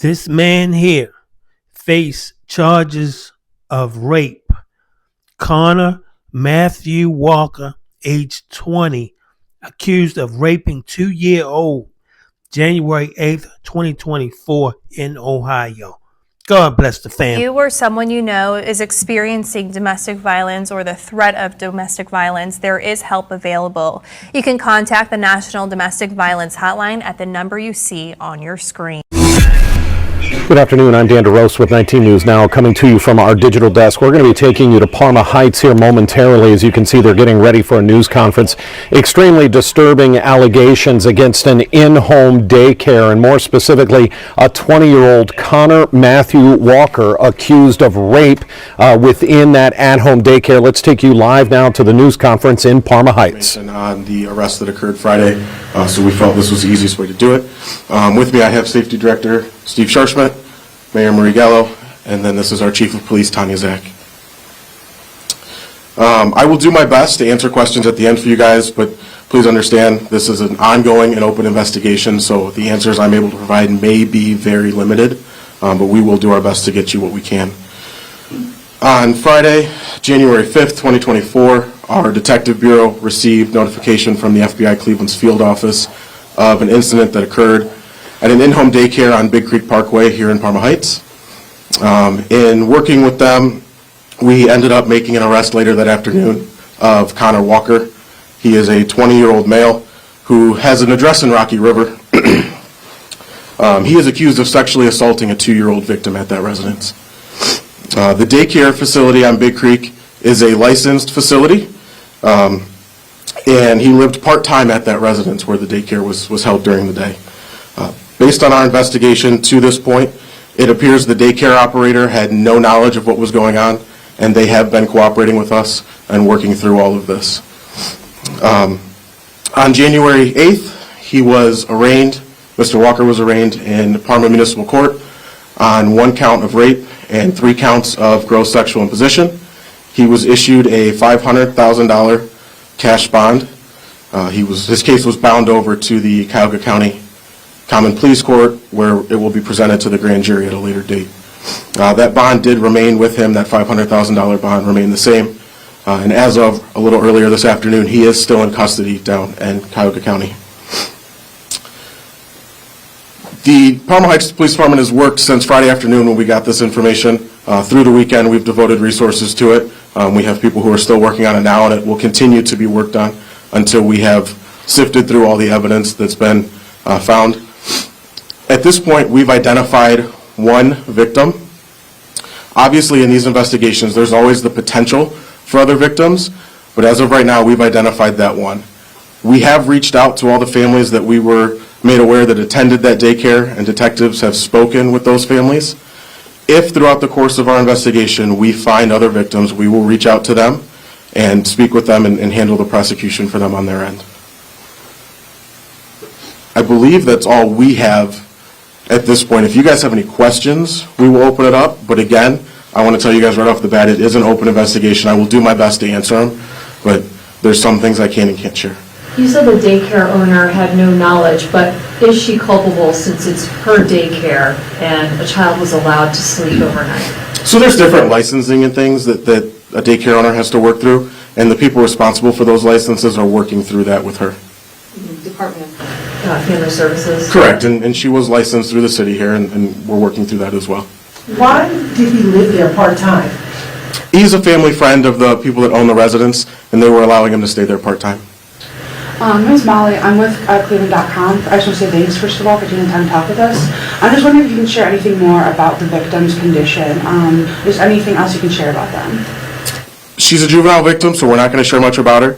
This man here faced charges of rape. Connor Matthew Walker, age 20, accused of raping 2-year-old January 8th, 2024 in Ohio. God bless the family. You or someone you know is experiencing domestic violence or the threat of domestic violence, there is help available. You can contact the National Domestic Violence Hotline at the number you see on your screen. Good afternoon. I'm Dan DeRose with 19 News Now, coming to you from our digital desk. We're going to be taking you to Parma Heights here momentarily. As you can see, they're getting ready for a news conference. Extremely disturbing allegations against an in-home daycare, and more specifically, a 20-year-old Connor Matthew Walker accused of rape within that at-home daycare. Let's take you live now to the news conference in Parma Heights. On the arrest that occurred Friday, so we felt this was the easiest way to do it. With me, I have Safety Director Steve Scharschmidt, Mayor Marie Gallo, and then this is our Chief of Police, Tanya Zach. I will do my best to answer questions at the end for you guys, but please understand this is an ongoing and open investigation, so the answers I'm able to provide may be very limited, but we will do our best to get you what we can. On Friday, January 5th, 2024, our Detective Bureau received notification from the FBI Cleveland's field office of an incident that occurred at an in-home daycare on Big Creek Parkway here in Parma Heights. In working with them, we ended up making an arrest later that afternoon of Connor Walker. He is a 20-year-old male who has an address in Rocky River. He is accused of sexually assaulting a 2-year-old victim at that residence. The daycare facility on Big Creek is a licensed facility, and he lived part-time at that residence where the daycare was held during the day. Based on our investigation to this point, it appears the daycare operator had no knowledge of what was going on, and they have been cooperating with us and working through all of this. On January 8th, he was arraigned, Mr. Walker was arraigned in Parma Municipal Court on 1 count of rape and 3 counts of gross sexual imposition. He was issued a $500,000 cash bond. His case was bound over to the Cuyahoga County Common Pleas Court, where it will be presented to the grand jury at a later date. That bond did remain with him. That $500,000 bond remained the same. And as of a little earlier this afternoon, he is still in custody down in Cuyahoga County. The Parma Heights Police Department has worked since Friday afternoon when we got this information. Through the weekend, we've devoted resources to it. We have people who are still working on it now, and it will continue to be worked on until we have sifted through all the evidence that's been found. At this point, we've identified 1 victim. Obviously, in these investigations, there's always the potential for other victims, but as of right now, we've identified that 1. We have reached out to all the families that we were made aware that attended that daycare, and detectives have spoken with those families. If throughout the course of our investigation we find other victims, we will reach out to them and speak with them and handle the prosecution for them on their end. I believe that's all we have at this point. If you guys have any questions, we will open it up. But again, I want to tell you guys right off the bat, it is an open investigation. I will do my best to answer them, but there's some things I can and can't share. You said the daycare owner had no knowledge, but is she culpable since it's her daycare and a child was allowed to sleep overnight? So there's different licensing and things that a daycare owner has to work through, and the people responsible for those licenses are working through that with her. Department of Family Services? Correct, and she was licensed through the city here, and we're working through that as well. Why did he live there part-time? He's a family friend of the people that own the residence, and they were allowing him to stay there part-time. My name's Molly. I'm with Cleveland.com. I just want to say thanks, first of all, for taking the time to talk with us. I'm just wondering if you can share anything more about the victim's condition. Is anything else you can share about them? She's a juvenile victim, so we're not going to share much about her.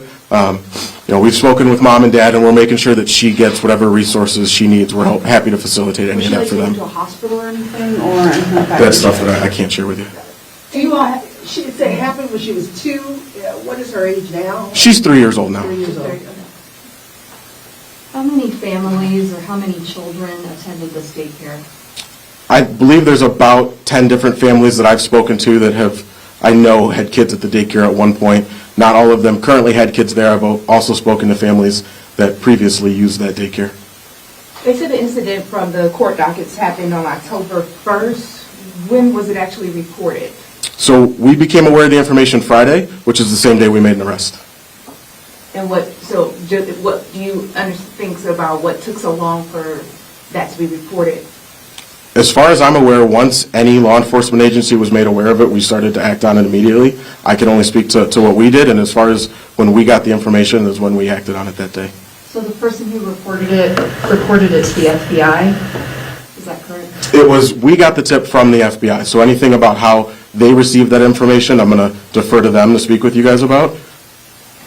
We've spoken with Mom and Dad, and we're making sure that she gets whatever resources she needs. We're happy to facilitate any of that for them. Was she taken to a hospital or anything, or anything like that? That's stuff that I can't share with you. Do you all? She said it happened when she was 2. What is her age now? She's 3 years old now. 3 years old. How many families or how many children attended this daycare? I believe there's about 10 different families that I've spoken to that I know had kids at the daycare at one point. Not all of them currently had kids there. I've also spoken to families that previously used that daycare. They said the incident from the court dockets happened on October 1st. When was it actually reported? So we became aware of the information Friday, which is the same day we made an arrest. And what do you think about what took so long for that to be reported? As far as I'm aware, once any law enforcement agency was made aware of it, we started to act on it immediately. I can only speak to what we did, and as far as when we got the information is when we acted on it that day. So the person who reported it to the FBI? Is that correct? We got the tip from the FBI, so anything about how they received that information, I'm going to defer to them to speak with you guys about.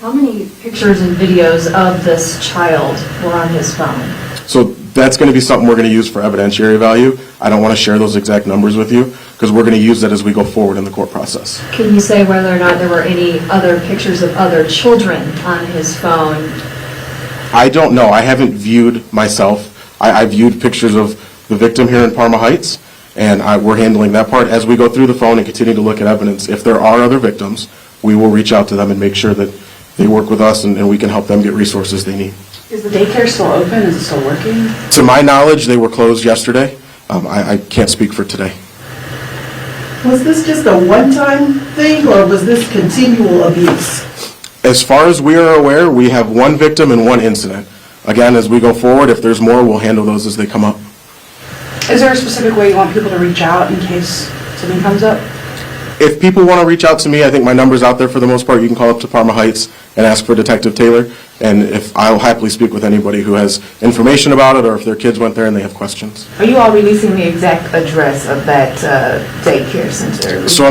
How many pictures and videos of this child were on his phone? So that's going to be something we're going to use for evidentiary value. I don't want to share those exact numbers with you because we're going to use that as we go forward in the court process. Can you say whether or not there were any other pictures of other children on his phone? I don't know. I haven't viewed myself. I viewed pictures of the victim here in Parma Heights, and we're handling that part. As we go through the phone and continue to look at evidence, if there are other victims, we will reach out to them and make sure that they work with us and we can help them get resources they need. Is the daycare still open? Is it still working? To my knowledge, they were closed yesterday. I can't speak for today. Was this just a one-time thing, or was this continual abuse? As far as we are aware, we have one victim and one incident. Again, as we go forward, if there's more, we'll handle those as they come up. Is there a specific way you want people to reach out in case something comes up? If people want to reach out to me, I think my number's out there for the most part. You can call up to Parma Heights and ask for Detective Taylor, and I'll happily speak with anybody who has information about it or if their kids went there and they have questions. Are you all releasing the exact address of that daycare center? So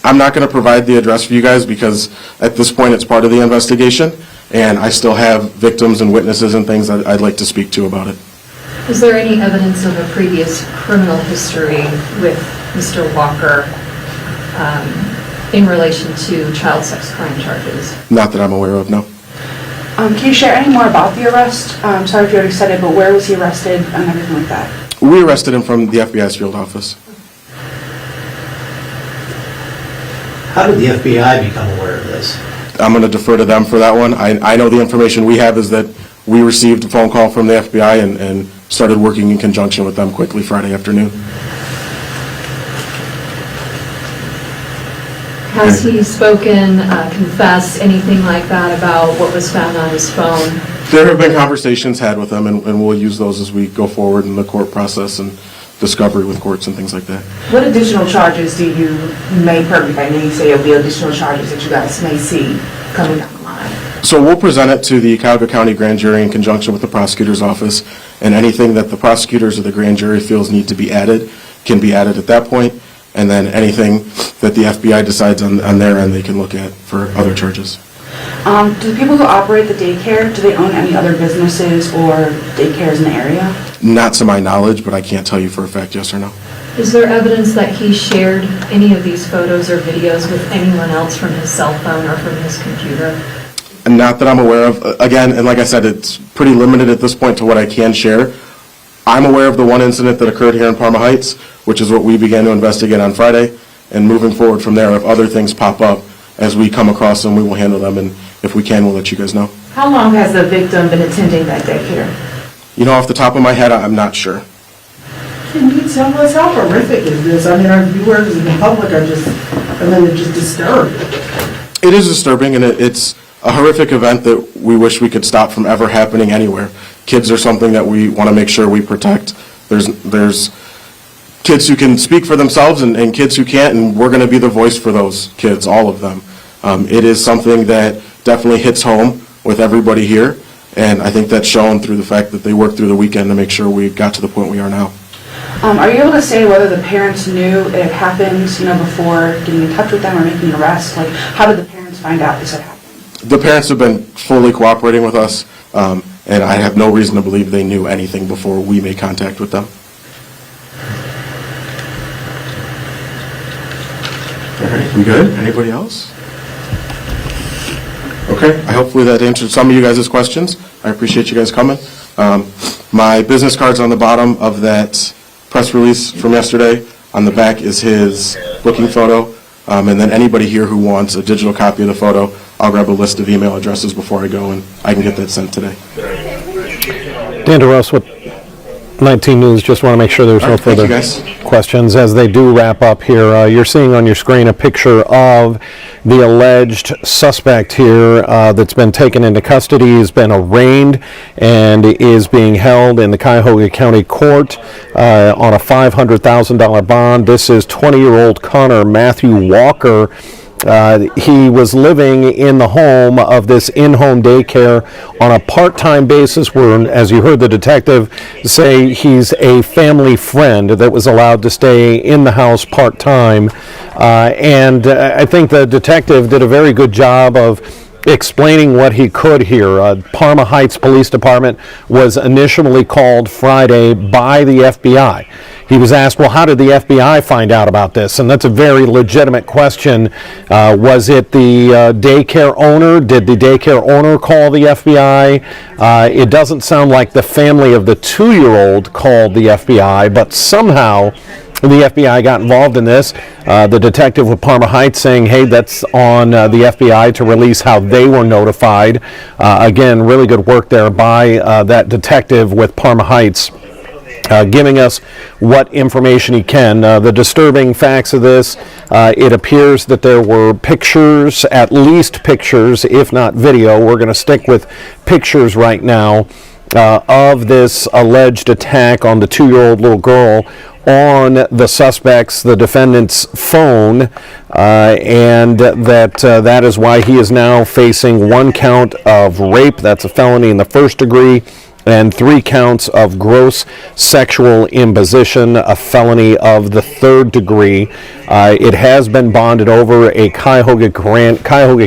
I'm not going to provide the address for you guys because at this point it's part of the investigation, and I still have victims and witnesses and things that I'd like to speak to about it. Is there any evidence of a previous criminal history with Mr. Walker in relation to child sex crime charges? Not that I'm aware of, no. Can you share any more about the arrest? Sorry if you already said it, but where was he arrested and everything like that? We arrested him from the FBI's field office. How did the FBI become aware of this? I'm going to defer to them for that one. I know the information we have is that we received a phone call from the FBI and started working in conjunction with them quickly Friday afternoon. Has he spoken, confessed, anything like that about what was found on his phone? There have been conversations had with them, and we'll use those as we go forward in the court process and discovery with courts and things like that. What additional charges do you may permit? I know you say there'll be additional charges that you guys may see coming down the line. So we'll present it to the Cuyahoga County Grand Jury in conjunction with the prosecutor's office, and anything that the prosecutors or the grand jury feels need to be added can be added at that point, and then anything that the FBI decides on their end they can look at for other charges. Do the people who operate the daycare, do they own any other businesses or daycares in the area? Not to my knowledge, but I can't tell you for a fact yes or no. Is there evidence that he shared any of these photos or videos with anyone else from his cell phone or from his computer? Not that I'm aware of. Again, and like I said, it's pretty limited at this point to what I can share. I'm aware of the one incident that occurred here in Parma Heights, which is what we began to investigate on Friday, and moving forward from there, if other things pop up, as we come across them, we will handle them, and if we can, we'll let you guys know. How long has the victim been attending that daycare? You know, off the top of my head, I'm not sure. Can you tell us how horrific is this? I mean, our viewers and the public are just disturbed. It is disturbing, and it's a horrific event that we wish we could stop from ever happening anywhere. Kids are something that we want to make sure we protect. There's kids who can speak for themselves and kids who can't, and we're going to be the voice for those kids, all of them. It is something that definitely hits home with everybody here, and I think that's shown through the fact that they worked through the weekend to make sure we got to the point we are now. Are you able to say whether the parents knew it had happened, before getting in touch with them or making an arrest? Like, how did the parents find out this had happened? The parents have been fully cooperating with us, and I have no reason to believe they knew anything before we made contact with them. All right, we good? Anybody else? Okay, hopefully that answered some of you guys' questions. I appreciate you guys coming. My business card's on the bottom of that press release from yesterday. On the back is his booking photo, and then anybody here who wants a digital copy of the photo, I'll grab a list of email addresses before I go, and I can get that sent today. Dan DeRose with 19 News. Just want to make sure there's no further questions as they do wrap up here. You're seeing on your screen a picture of the alleged suspect here that's been taken into custody. He's been arraigned and is being held in the Cuyahoga County Court on a $500,000 bond. This is 20-year-old Connor Matthew Walker. He was living in the home of this in-home daycare on a part-time basis where, as you heard the detective say, he's a family friend that was allowed to stay in the house part-time. And I think the detective did a very good job of explaining what he could here. Parma Heights Police Department was initially called Friday by the FBI. He was asked, well, how did the FBI find out about this? And that's a very legitimate question. Was it the daycare owner? Did the daycare owner call the FBI? It doesn't sound like the family of the 2-year-old called the FBI, but somehow the FBI got involved in this. The detective with Parma Heights saying, hey, that's on the FBI to release how they were notified. Again, really good work there by that detective with Parma Heights. Giving us what information he can. The disturbing facts of this, it appears that there were pictures, at least pictures, if not video. We're going to stick with pictures right now of this alleged attack on the 2-year-old little girl on the suspect's, the defendant's phone, and that is why he is now facing 1 count of rape. That's a felony in the first degree, and 3 counts of gross sexual imposition, a felony of the 3rd degree. It has been bonded over. A Cuyahoga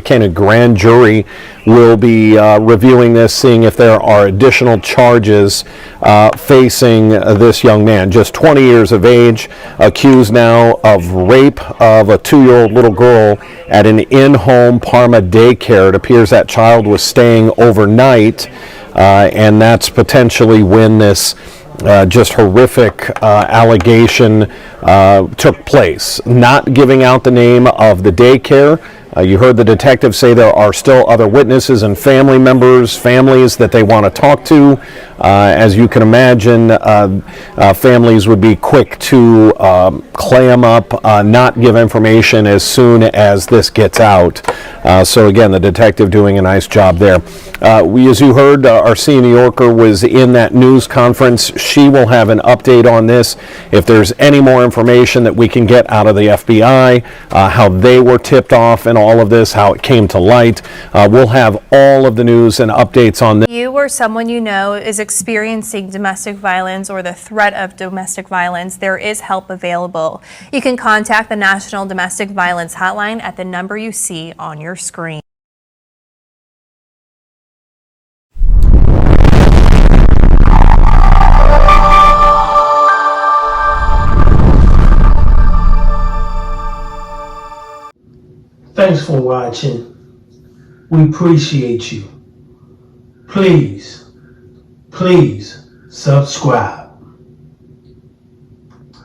County grand jury will be reviewing this, seeing if there are additional charges facing this young man. Just 20 years of age, accused now of rape of a 2-year-old little girl at an in-home Parma daycare. It appears that child was staying overnight. And that's potentially when this just horrific allegation took place. Not giving out the name of the daycare. You heard the detective say there are still other witnesses and family members, families that they want to talk to. As you can imagine, families would be quick to clam up, not give information as soon as this gets out. So again, the detective doing a nice job there. As you heard, our senior New Yorker was in that news conference. She will have an update on this. If there's any more information that we can get out of the FBI, how they were tipped off and all of this, how it came to light, we'll have all of the news and updates on this. You or someone you know is experiencing domestic violence or the threat of domestic violence, there is help available. You can contact the National Domestic Violence Hotline at the number you see on your screen. Thanks for watching. We appreciate you. Please subscribe.